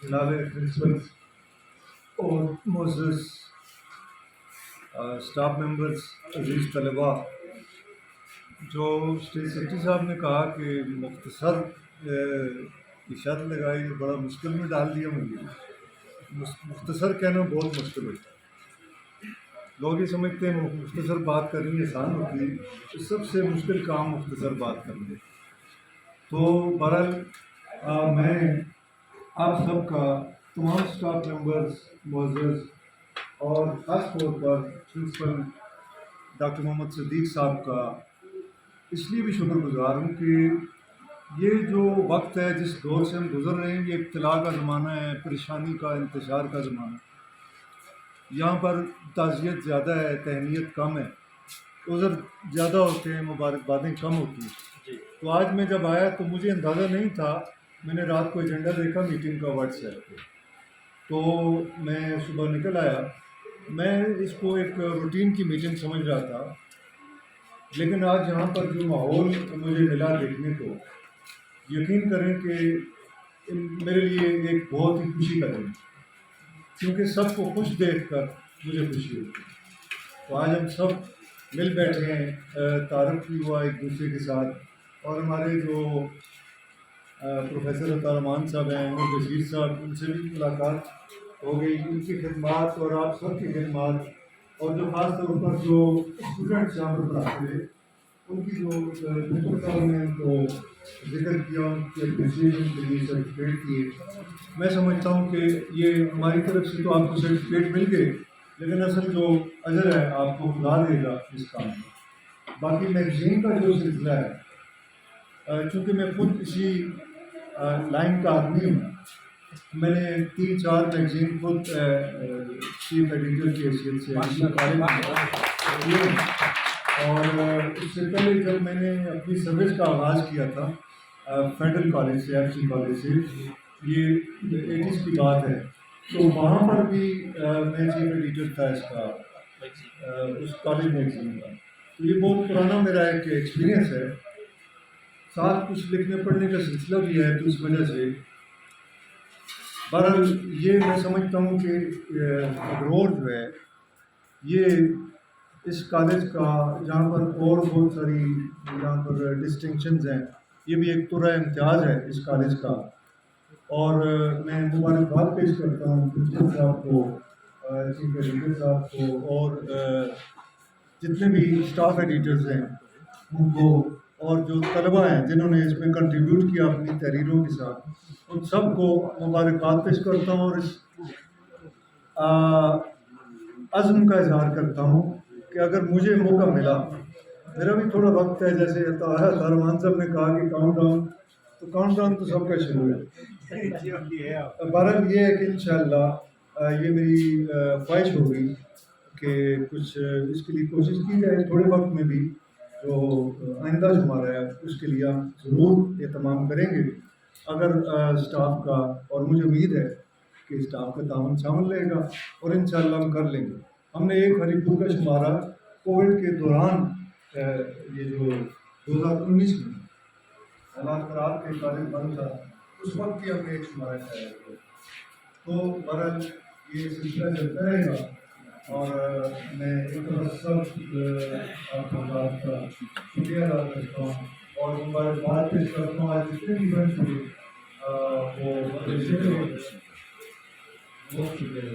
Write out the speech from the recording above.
جناب پرنسپل اور معزز اسٹاف ممبرس، عزیز طلباء، جو اسٹیٹ سیکرٹری صاحب نے کہا کہ مختصر کی شرط لگائی، بڑا مشکل میں ڈال دیا مجھے۔ مختصر کہنا بہت مشکل ہوتا ہے، لوگ یہ سمجھتے ہیں مختصر بات کرنی آسان ہوتی ہے، سب سے مشکل کام مختصر بات کرنا ہے۔ تو بہرحال میں آپ سب کا، تمام اسٹاف ممبرس، معزز اور خاص طور پر پرنسپل ڈاکٹر محمد صدیق صاحب کا اس لیے بھی شکر گزار ہوں کہ یہ جو وقت ہے، جس دور سے ہم گزر رہے ہیں، یہ ابتلا کا زمانہ ہے، پریشانی کا، انتشار کا زمانہ ہے۔ یہاں پر تعزیت زیادہ ہے، تہنیت کم ہے، عذر زیادہ ہوتے ہیں، مبارکبادیں کم ہوتی ہیں۔ تو آج میں جب آیا تو مجھے اندازہ نہیں تھا، میں نے رات کو ایجنڈا دیکھا میٹنگ کا واٹس ایپ پہ، تو میں صبح نکل آیا۔ میں اس کو ایک روٹین کی میٹنگ سمجھ رہا تھا، لیکن آج یہاں پر جو ماحول مجھے ملا دیکھنے کو، یقین کریں کہ میرے لیے ایک بہت ہی خوشی کا دن ہے، کیونکہ سب کو خوش دیکھ کر مجھے خوشی ہوتی ہے۔ تو آج ہم سب مل بیٹھے ہیں، تعارف بھی ہوا ایک دوسرے کے ساتھ، اور ہمارے جو پروفیسر عطا رحمان صاحب ہیں اور بشیر صاحب، ان سے بھی ملاقات ہو گئی، ان کی خدمات اور آپ سب کی خدمات، اور جو خاص طور پر جو اسٹوڈنٹس یہاں پر پڑھاتے ہیں ان کی جو خدمت کا انہوں نے ان کو ذکر کیا، ان کی اپریشیشن کے لیے سرٹیفکیٹ کیے۔ میں سمجھتا ہوں کہ یہ ہماری طرف سے تو آپ کو سرٹیفکیٹ مل گئے، لیکن اصل جو اجر ہے آپ کو خدا دے گا اس کام میں۔ باقی میگزین کا جو سلسلہ ہے، چونکہ میں خود اسی لائن کا آدمی ہوں، میں نے 3-4 میگزین خود چیف ایڈیٹر کی حیثیت سے کالج میں، اور اس سے پہلے جب میں نے اپنی سروس کا آغاز کیا تھا فیڈرل کالج سے، ایف سی کالج سے، یہ 80s کی بات ہے، تو وہاں پر بھی میں چیف ایڈیٹر تھا اس کا، اس کالج میگزین کا۔ تو یہ بہت پرانا میرا ایک ایکسپیرینس ہے، ساتھ کچھ لکھنے پڑھنے کا سلسلہ بھی ہے، تو اس وجہ سے بہرحال یہ میں سمجھتا ہوں کہ غرور جو ہے یہ اس کالج کا، جہاں پر اور بہت ساری یہاں پر ڈسٹنکشنز ہیں، یہ بھی ایک طرح امتیاز ہے اس کالج کا۔ اور میں مبارکباد پیش کرتا ہوں پرنسپل صاحب کو، چیف ایڈیٹر صاحب کو، اور جتنے بھی اسٹاف ایڈیٹرز ہیں ان کو، اور جو طلباء ہیں جنہوں نے اس میں کنٹریبیوٹ کیا اپنی تحریروں کے ساتھ، ان سب کو مبارکباد پیش کرتا ہوں، اور اس عزم کا اظہار کرتا ہوں کہ اگر مجھے موقع ملا، میرا بھی تھوڑا وقت ہے، جیسے عطا رحمان صاحب نے کہا کہ کاؤنٹ ڈاؤن، تو کاؤنٹ ڈاؤن تو سب کا شروع ہے۔ بہرحال یہ ہے کہ انشاءاللہ یہ میری خواہش ہوگی کہ کچھ اس کے لیے کوشش کی جائے تھوڑے وقت میں بھی، جو آئندہ جو ہمارا ہے اس کے لیے ہم ضرور اہتمام کریں گے، اگر اسٹاف کا، اور مجھے امید ہے کہ اسٹاف کا تعاون شامل رہے گا، اور انشاءاللہ ہم کر لیں گے۔ ہم نے ایک ہری پور کا شمارہ کووڈ کے دوران، یہ جو 2019 میں حالات خراب کے کالج بند تھا، اس وقت بھی ہم نے ایک شمارہ شائع کیا۔ تو بہرحال یہ سلسلہ چلتا رہے گا، اور میں ایک بار سب آپ کا شکریہ ادا کرتا ہوں، اور مبارکباد پیش کرتا ہوں آج جتنے بھی بن چکے وہ بہت شکریہ۔